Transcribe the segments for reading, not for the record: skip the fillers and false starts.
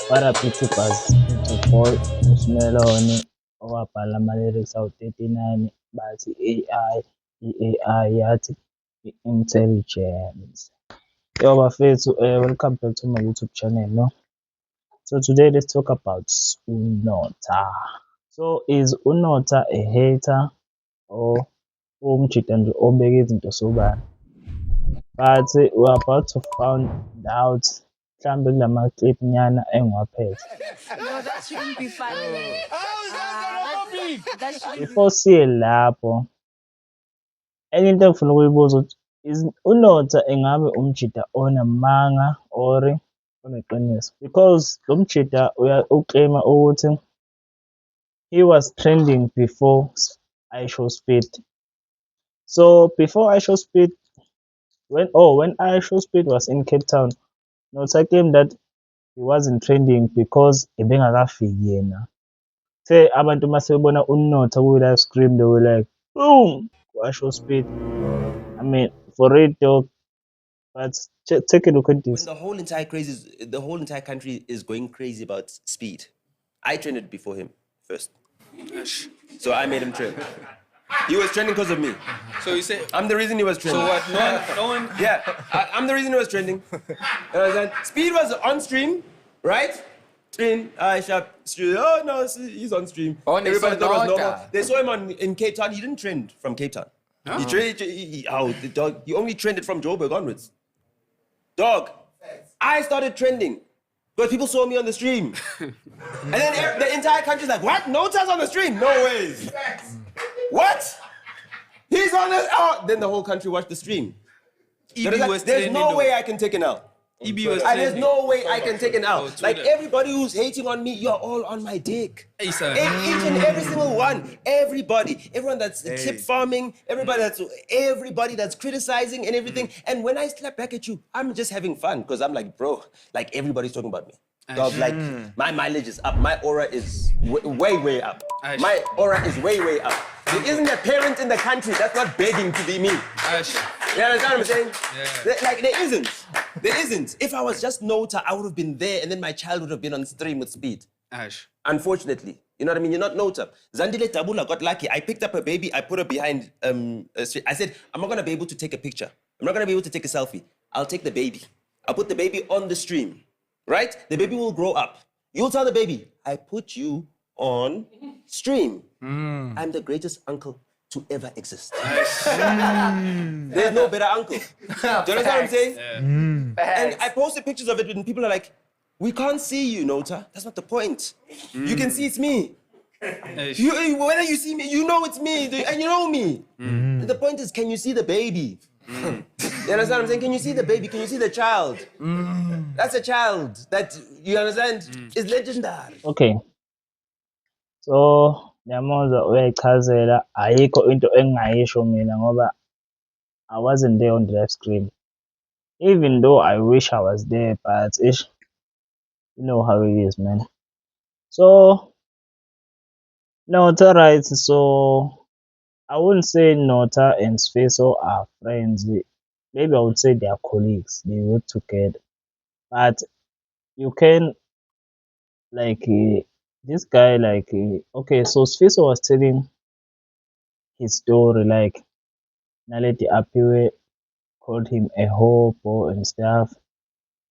What up YouTubers, it's your boy uSimelone owabhala ama-lyrics awu-39 bathi i-AI yathi i-intelligence. Yo bafethu, welcome back to my YouTube channel, no? So today let's talk about uNotha. So is uNotha a hater or umjida nje obeka izinto sobala? But we're about to find out mhlambe kulama clip nyana engiwaphethe. No, that shouldn't be funny. That shouldn't be. Before siye lapho, enye into engifuna ukuyibuza ukuthi uNotha engabe umjida onamanga or oneqiniso? Because lo mjida uclaima ukuthi he was trending before iShowSpeed. So before iShowSpeed, when iShowSpeed was in Cape Town, Notha claimed that he wasn't trending because ebengakafiki yena. Say abantu masebebona uNotha ku-live stream, they were like, boom, iShowSpeed. I mean, for it dog, but take a look at this. When the whole entire country is going crazy about speed. I trended before him first, so I made him trend. He was trending because of me. So you say I'm the reason he was trending. so what? No one. Yeah, I'm the reason he was trending. Speed was on stream, right? Stream, oh no, he's on stream. Oh, they Everybody saw thought it was Notha. normal. They saw him in Cape Town. He didn't trend from Cape Town. He he only trended from Joburg onwards. Dog, I started trending because people saw me on the stream. And then the entire country's like, what? Notha's on the stream? No ways. What? He's on the... Oh. Then the whole country watched the stream. There's no way I can take it out. EB was There's trending. no way I can take it out. Twitter. Like everybody who's hating on me, you're all on my dick. Hey, son. Each and every single one. Everyone that's clip farming, everybody that's criticizing and everything. And when I slap back at you, I'm just having fun because I'm like, bro, like everybody's talking about me. Dog, like my mileage is up. My aura is way up. Aish. My aura is way up. There isn't a parent in the country that's not begging to be me. Ash. You understand what I'm saying? Yeah. Like there isn't. There isn't. If I was just Notha, I would have been there and then my child would have been on stream with Speed. Ash. Unfortunately. You know what I mean? You're not Notha. Zandile Tabula got lucky. I picked up her baby, I put her behind I said, I'm not gonna be able to take a picture. I'm not gonna be able to take a selfie. I'll take the baby. I'll put the baby on the stream. Right? The baby will grow up. You'll tell the baby, I put you on stream. I'm the greatest uncle to ever exist. There's no better uncle. Do you understand what I'm saying? And I posted pictures of it and people are like, we can't see you, Notha. That's not the point. You can see it's me. Ash. Whether you see me, you know it's me, and you know me. The point is, can you see the baby? You understand what I'm saying? Can you see the baby? Can you see the child? That's a child that, you understand, is legendary. Okay. So Nyamuzwa uyayichazela, ayikho into engingayisho mina ngoba I wasn't there on the live stream. Even though I wish I was there, but ish, you know how it is, man. So Notha, right? So I wouldn't say Notha and Sfiso are friends. Maybe I would say they are colleagues. They work together. But you can like this guy okay, so Sfiso was telling his story like Naledi Apiwe called him a hobo and stuff.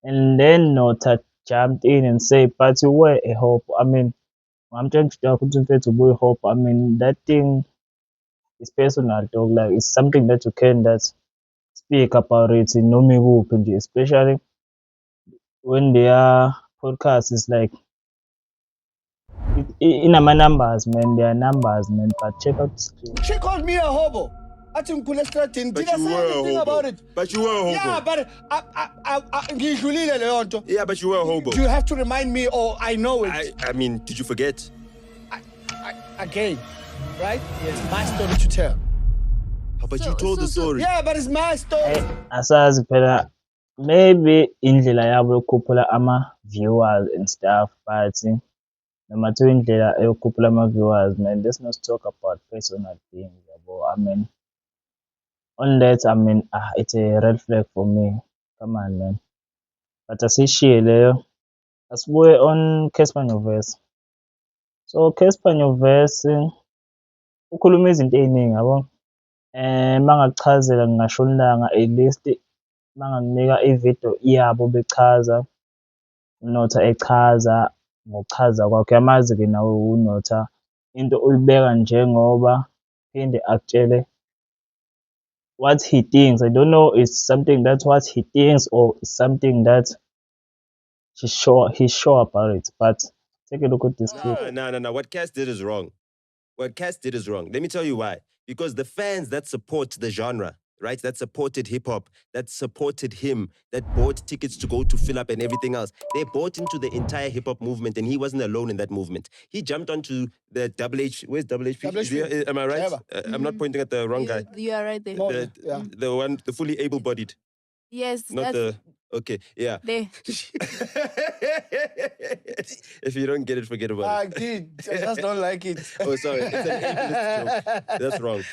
And then Notha jumped in and said, but you were a hobo. I mean, I'm trying to talk to be a hobo. I mean, that thing is personal, dog. Like, it's something that you can that speak about it in Nomigu, especially when their podcast is like, in my numbers, man. There are numbers, man. But check out the screen. She called me a hobo. I think Did I say anything about it? But you were a hobo. Yeah, but ngiyidlulile leyo nto. Yeah, but you were a hobo. You have to remind me or I know it. I mean, did you forget? Again, right? It's my story to tell. But you told the story. Yeah, but it's my story. Asazi phela maybe indlela yabo yokukhuphula ama-viewers and stuff, but noma kuthiwa indlela yokukhuphula ama-viewers, man, let's not talk about personal things, yabo. I mean, on that, I mean, it's a red flag for me. Come on, man. But asishiye leyo. Asibuye on Casper Nyovest. So Casper Nyovest ukhuluma izinto ey'ningi yabo. Mangakuchazela ngingasho ulanga at least mangakunika ividiyo yabo bechaza uNotha echaza ngokuchaza kwakhe. Uyamazi-ke nawe uNotha into uyibeka njengoba phinde akutshele what he thinks. I don't know it's something that's what he thinks or something that he's sure about it. But take a look at this clip. No. What Cass did is wrong. What Cass did is wrong. Let me tell you why. Because the fans that support the genre, right, that supported hip hop, that supported him, that bought tickets to go to Fill Up and everything else, they bought into the entire hip hop movement, and he wasn't alone in that movement. He jumped onto the Double H. Where's Double HP? Double HP. Am I right? Never. I'm not pointing at the wrong guy. You are right there. No, The, yeah. the one, the fully able-bodied, Yes, not that's the. Okay, yeah. there. If you don't get it, forget about it. I did. I just don't like it. Oh, sorry. It's an ableist joke. That's wrong.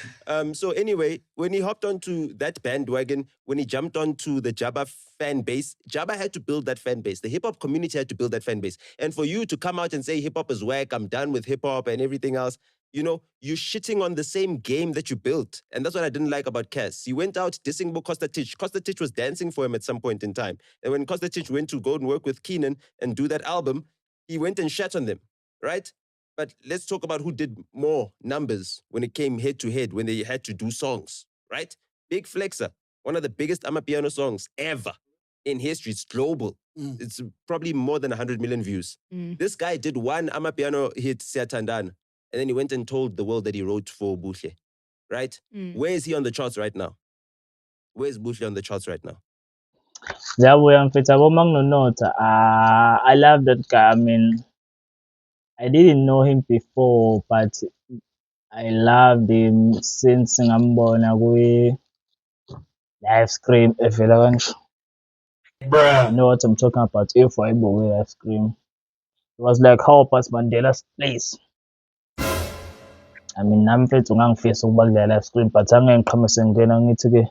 So anyway, when he hopped onto that bandwagon, when he jumped onto the Jabba fan base, Jabba had to build that fan base. The hip hop community had to build that fan base. And for you to come out and say hip hop is whack, I'm done with hip hop and everything else, you know, you're shitting on the same game that you built. And that's what I didn't like about Cass. He went out dissing Costa Titch. Costa Titch was dancing for him at some point in time. And when Costa Titch went to go and work with Keenan and do that album, he went and shat on them, right? But let's talk about who did more numbers when it came head to head, when they had to do songs, right? Big Flexer, one of the biggest Amapiano songs ever in history. It's global. It's probably more than 100 million views. This guy did one Amapiano hit, Siatandan, and then he went and told the world that he wrote for Buhle, right? Where is he on the charts right now? Where's Buhle on the charts right now? Ziyabuya mfethu yabo makunonotha. I love that guy. I mean, I didn't know him before, but I loved him since ngambona live scream evela kanje. You know what I'm talking about? If I go live scream, it was like how past Mandela's place. I mean, nami mfethu ngangifisa ukuba kule live scream, but angeke ngiqhamise ngena ngithi-ke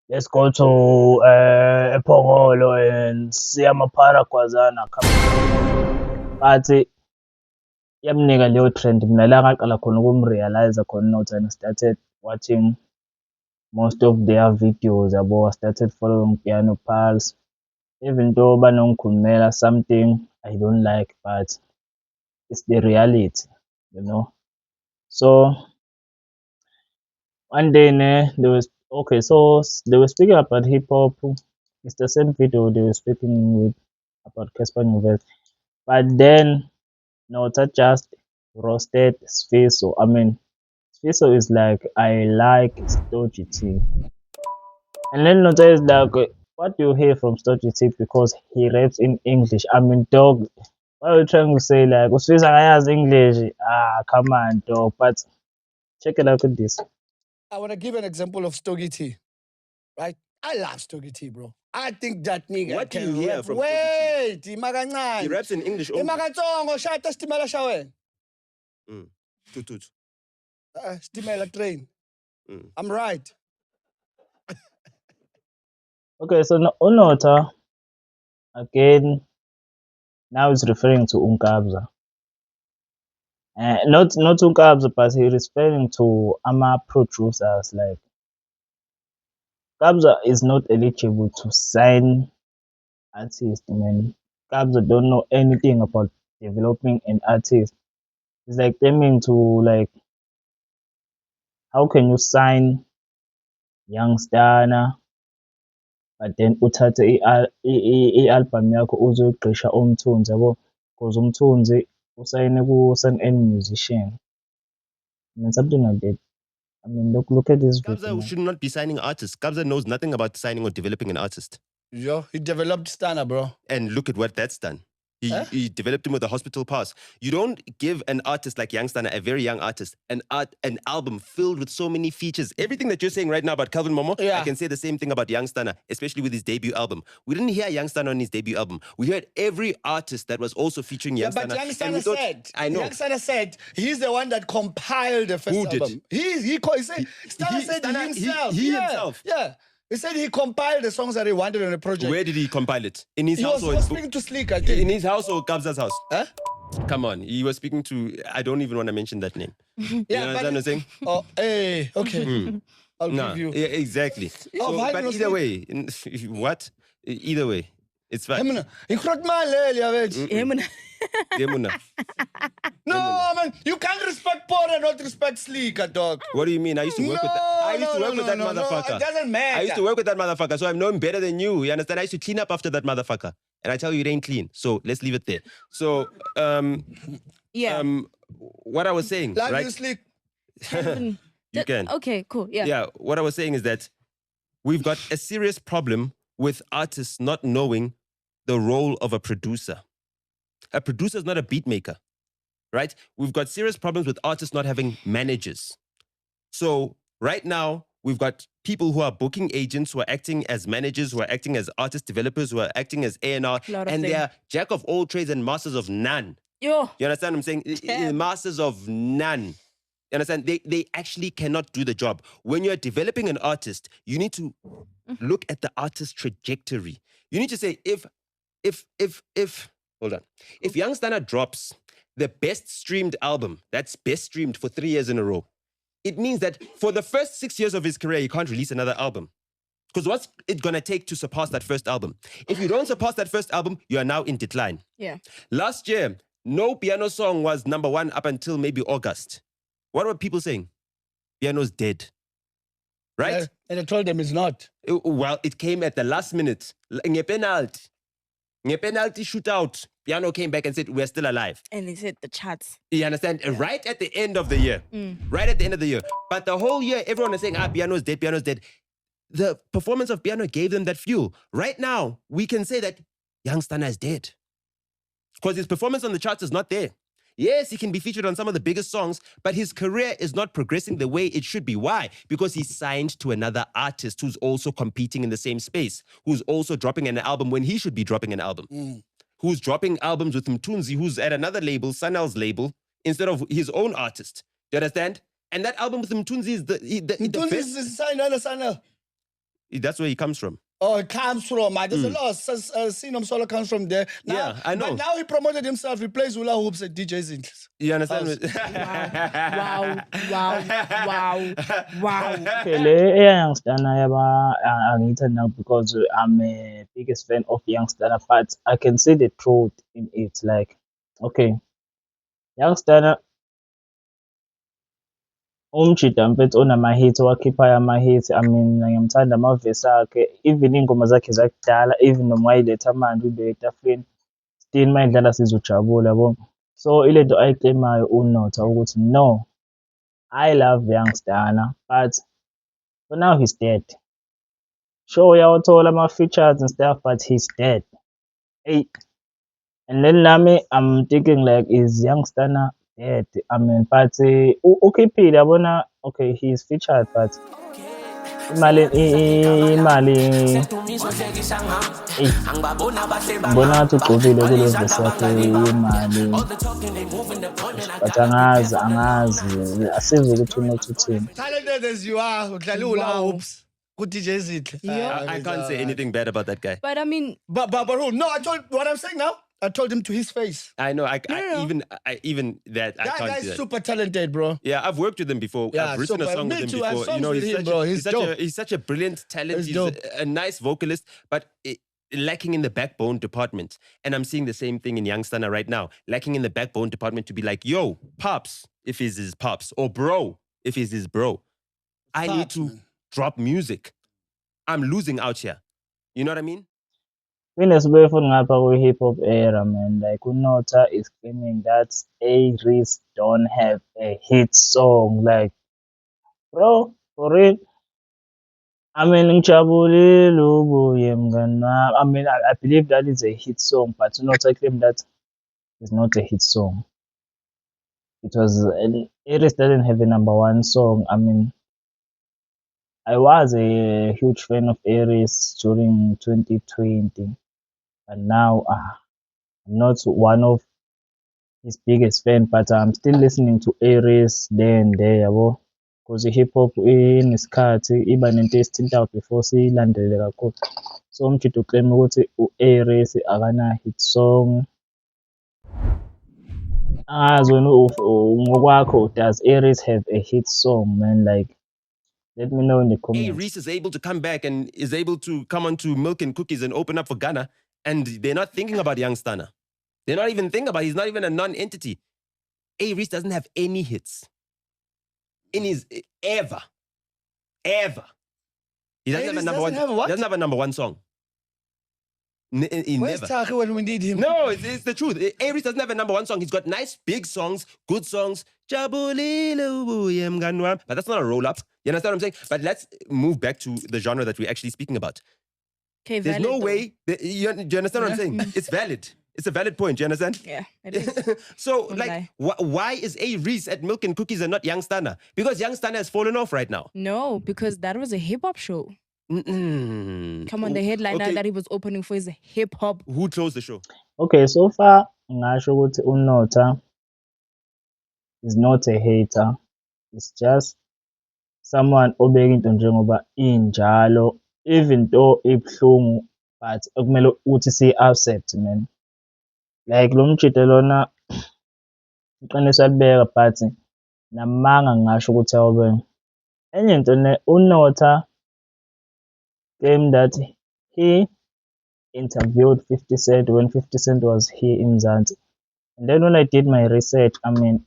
let's go to ePhongolo and see amapharakwazana come. But yamnika leyo trend mina la ngaqala khona ukumrealize khona Noth, and I started watching most of their videos yabo. I started following Piano Pulse, even though banongikhulumela something I don't like, but it's the reality, you know. So one day they was okay, so they were speaking about hip hop. It's the same video they were speaking with about Casper Nyovest, but then Noth just roasted Sfiso. I mean, Sfiso is like, I like Stogie T. And then Noth is like, what do you hear from Stogie T? Because he raps in English. I mean, dog, what are you trying to say? Like, Sfiso has English. Come on, dog. But check it out with this. I want to give an example of Stogie T, right? I love Stogie T, bro. I think that nigga What do can you hear rap. from Wait, He imakancane. raps in English only. Imakatsongo, shata stimela shawe. Tutut. Stimela train. I'm right. Okay, so Unotha, again, now is referring to Unkabza. Not Unkabza, but he's referring to Ama producers. Like, Kabza is not eligible to sign artists, man. Kabza don't know anything about developing an artist. It's like claiming to, like, how can you sign Youngster but then uthathe i-album yakho uzoyiqisha umthunzi yabo, because umthunzi usayine ku-Sun Musician. I mean, something like that. I mean, look at this video. Kabza should not be signing artists. Kabza knows nothing about signing or developing an artist. Yo, he developed Stana, bro. And look at what that's done. He developed him with a hospital pass. You don't give an artist like Youngstana, a very young artist, an album filled with so many features. Everything that you're saying right now about Calvin Momo, I can say the same thing about Youngstana, especially with his debut album. We didn't hear Youngstana on his debut album. We heard every artist that was also featuring Youngstana. But Youngstana said, I know. Youngstana said he's the one that compiled the first Who did? album. He said Stana said Stana, himself. he himself. Yeah. He said he compiled the songs that he wanted on the project. Where did he compile it? In his He house was or speaking to Sleek, I think. in his house or Kabza's house? Huh? Come on, he was speaking to. I don't even want to mention that name. You Yeah, understand what I'm saying? Oh, hey, okay. I'll No, give you. yeah, exactly. Oh, So, why but not either sleep? way, what? Either way, it's fine. Emina, ik groot maar lelijk, ja, weet je. Demona. No, man, you can't respect Paul and not respect Sleek, dog. What do you mean? I used to work with that. I used to work with that motherfucker. it doesn't matter. I used to work with that motherfucker, so I know him better than you. You understand? I used to clean up after that motherfucker, and I tell you, it ain't clean. So let's leave it there. So, Yeah. what I was saying, Like right? you, Sleek. You can. Okay, cool. Yeah. Yeah, what I was saying is that we've got a serious problem with artists not knowing the role of a producer. A producer is not a beat maker, right? We've got serious problems with artists not having managers. So right now, we've got people who are booking agents, who are acting as managers, who are acting as artist developers, who are acting as A&R, Lot of and them. they're jack of all trades and masters of none. Yo. You understand what I'm saying? Damn. Masters of none. You understand? They actually cannot do the job. When you're developing an artist, you need to look at the artist's trajectory. You need to say, if hold on. If Young Stunna drops the best streamed album, that's best streamed for 3 years in a row, it means that for the first 6 years of his career, he can't release another album. Because what's it gonna take to surpass that first album? If you don't surpass that first album, you are now in decline. Yeah. Last year, no piano song was #1 up until maybe August. What were people saying? Piano's dead. Right? And I told them it's not. Well, it came at the last minute. Penalty shootout. Piano came back and said, we're still alive. And they said the charts. You understand? Right at the end of the year. Right at the end of the year. But the whole year, everyone is saying, piano's dead, piano's dead. The performance of Piano gave them that fuel. Right now, we can say that Young Stunna is dead. Because his performance on the charts is not there. Yes, he can be featured on some of the biggest songs, but his career is not progressing the way it should be. Why? Because he's signed to another artist who's also competing in the same space, who's also dropping an album when he should be dropping an album, who's dropping albums with Mtunzi, who's at another label, Sanel's label, instead of his own artist. Do you understand? And that album with Mtunzi is the Mtunzi best. is signed under Sanel. That's where he comes from. Oh, it comes from. There's a lot of Sinom Solo comes from there. Now, Yeah, I know. But now he promoted himself. He plays hula hoops at DJ's Interest. You understand? Wow. Okay, le Young Stunna yaba angiyithanda because I'm a biggest fan of Young Stunna, but I can see the truth in it. Like, okay, Young Stunna umjida mfethu onama-hits owakhiphayo ama-hits. I mean, ngiyamthanda amavesi akhe, even iy'ngoma zakhe zakudala, even noma wayiletha manje uyibeke etafuleni, still uma edlala sizojabula yabo. So ilento ayiclaimayo uNotha ukuthi no, I love Young Stunna, but for now he's dead. Sure, uyawathola ama-features and stuff, but he's dead. Hey. And then nami, I'm thinking like, is Young Stunna dead? I mean, but ukhiphile yabona, okay, he's featured, but imali ngibona ngathi ugqubile kule vesi yakhe imali, but angazi asizi ukuthi uNotha uthini. Talented as you are, udlala hula hoops. Good DJ's Interest. I can't say anything bad about that guy. But I mean, But who? No, I told what I'm saying now. I told him to his face. I know. No. Even that I That can't guy's do that. super talented, bro. Yeah, I've worked with him before. Yeah, I've written a super. song Me with him too. I have before. songs with him, bro. He's dope. He's such a brilliant talent. He's He's dope. a nice vocalist, but lacking in the backbone department. And I'm seeing the same thing in Young Stunna right now. Lacking in the backbone department to be like, yo, Pops, if he's his Pops, or bro, if he's his bro. I need Pops, to man. drop music. I'm losing out here. You know what I mean? Sibuye futhi ngapha kwi-hip hop era, man. Like uNotha is claiming that A-Reese don't have a hit song. Like, bro, for real. I mean, ngijabulile ubuye mngani wami. I mean, I believe that is a hit song, but uNotha claimed that it's not a hit song. It was A-Reese doesn't have a #1 song. I mean, I was a huge fan of A-Reese during 2020, but now I'm not one of his biggest fan, but I'm still listening to A-Reese there and there, yabo. because i-hip hop inesikhathi iba nento esithintayo before siyilandelele kakhulu. So umjida uclaim ukuthi u-A-Race akana-hit song. Angazi wena ngokwakho, does A-Race have a hit song, man? Like, let me know in the Hey, comments. Reese is able to come back and is able to come onto Milk and Cookies and open up for Ghana, and they're not thinking about Young Stunner. They're not even thinking about. He's not even a non-entity. Hey, Reese doesn't have any hits in his ever. He doesn't have a Reese number one. doesn't have a what? He doesn't have a number one song. He Where's never. Taki when we need him? No, it's the truth. Aries doesn't have a number one song. He's got nice, big songs, good songs. But that's not a roll up. You understand what I'm saying? But let's move back to the genre that we're actually speaking about. Okay, There's valid no though. way. Do you understand what I'm saying? It's valid. It's a valid point. Do you understand? Yeah, it is. So, Won't like, lie. why is A Reese at Milk and Cookies and not Young Stunner? Because Young Stunner has fallen off right now. No, because that was a hip hop show. Mm-mm. Come on, the headliner Okay, that he was opening for is a hip hop. who closed the show? Okay, so far ngasho ukuthi uNotha is not a hater. It's just someone obeka into njengoba injalo, even though ibuhlungu, but kumele ukuthi si-accept, man. Like lo mjide lona iqiniso alibeka, but namanga ngasho ukuthi awube. Enye into uNotha claimed that he interviewed 50 Cent when 50 Cent was here in Mzansi. And then when I did my research, I mean,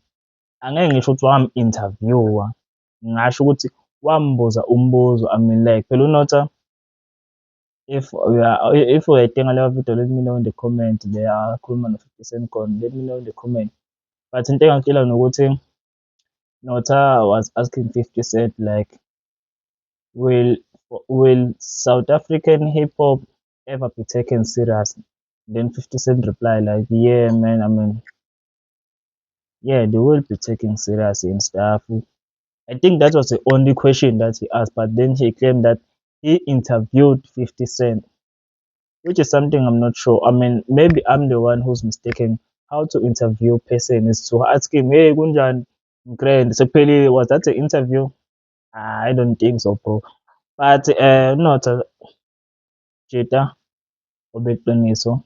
angeke ngisho ukuthi wam-interviewer, ngasho ukuthi wambuza umbuzo. I mean, like, phela uNotha, if uyayidinga leyo video, let me know in the comment. They are khuluma no 50 Cent khona, let me know in the comment. But into engangitshela nokuthi Notha was asking 50 Cent, like, will South African hip hop ever be taken serious? Then 50 Cent replied, like, yeah, man, I mean, yeah, they will be taken seriously and stuff. I think that was the only question that he asked, but then he claimed that he interviewed 50 Cent, which is something I'm not sure. I mean, maybe I'm the one who's mistaken. How to interview person is to ask him, hey, Gunjan, grand. So, Peli, was that an interview? I don't think so, bro. But not a cheetah obeqiniso.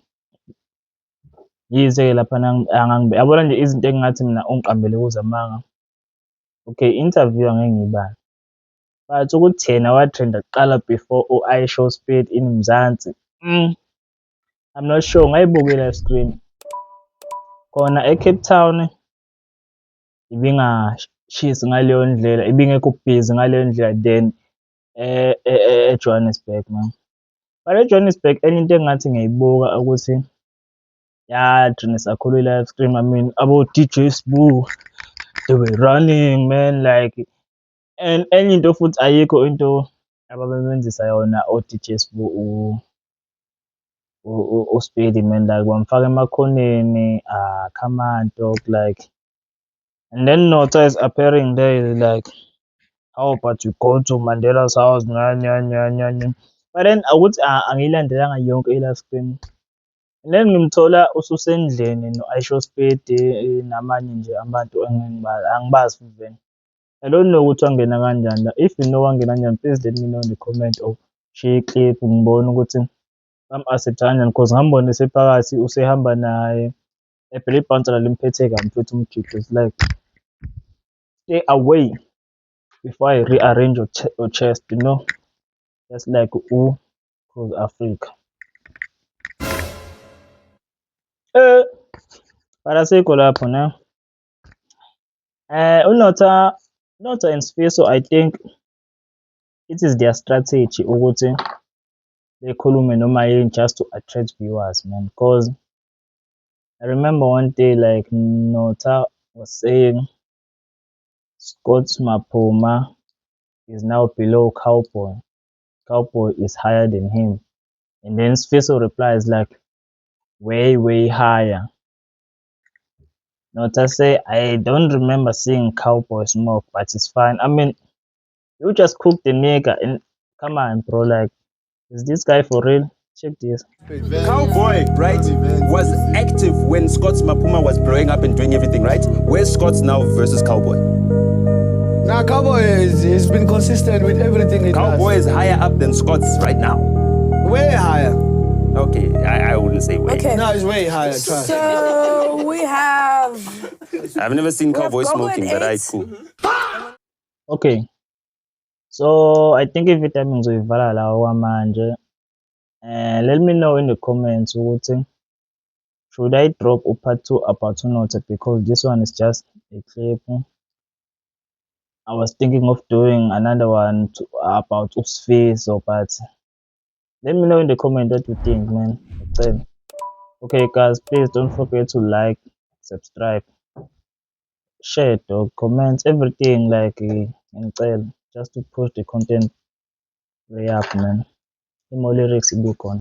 Yize lapha angangibe. Yabona nje izinto engathi mina ungiqambele kuzo amanga. Okay, interview angeke ngiyibale. But ukuthi yena watrenda kuqala before u-iShow Speed in Mzansi. I'm not sure. Ngayibuka i-live stream. Khona eCape Town ibingashisi ngaleyo ndlela, ibingekho busy ngaleyo ndlela then eJohannesburg, man. But eJohannesburg enye into engathi ngiyayibuka ukuthi yaqinisa kakhulu i-live stream. I mean, abo-DJ Sbu, they were running, man, like, and enye into futhi ayikho into ababemenzisa yona o-DJ Sbu uSpeedy, man, like bamfaka emakhoneni, come on, dog, like. And then Notha is appearing there, like, how about you go to Mandela's house? But then ukuthi angiyilandelanga yonke i-live stream. And then ngimthola ususendlini no-iShow Speed namanye nje abantu angibazi even. I don't know ukuthi wangena kanjani. If you know wangena kanjani, please let me know in the comment or share clip ngibone ukuthi bam-accept kanjani, because ngambona esephakathi usehamba naye phela ibhanti la limphethe kabi mfethu umjidi. It's like, stay away before I rearrange your chest, you know, just like Cruise Africa. But asikho lapho na. uNotha and Sfiso, I think it is their strategy ukuthi bekhulume noma yini just to attract viewers, man. Because I remember one day, like, Notha was saying Scott Maphuma is now below Cowboy. Cowboy is higher than him. And then Sfiso replies, like, way, way higher. Notha say, I don't remember seeing Cowboy smoke, but it's fine. I mean, you just cook the nigga and come on, bro. Like, is this guy for real? Check this. Cowboy, right, was active when Scott Maphuma was blowing up and doing everything, right? Where's Scott now versus Cowboy? Now, Cowboy he's been consistent with everything he Cowboy is higher up than Scott's right now. does. Way higher. Okay, I wouldn't say way. Okay. No, it's way higher. Trust. So we have. I've never seen We have Cowboy Cowboy smoking, at but I 8. cool. Okay, so I think i-vitamins uyivala lawo kwamanje. Let me know in the comments ukuthi should I drop part 2 about Unote, because this one is just a clip. I was thinking of doing another one about Usfiso, but let me know in the comment what you think, man. Okay, guys, please don't forget to like, subscribe, share, dog, comment, everything like just to push the content way up, man. Imo lyrics ibe khona.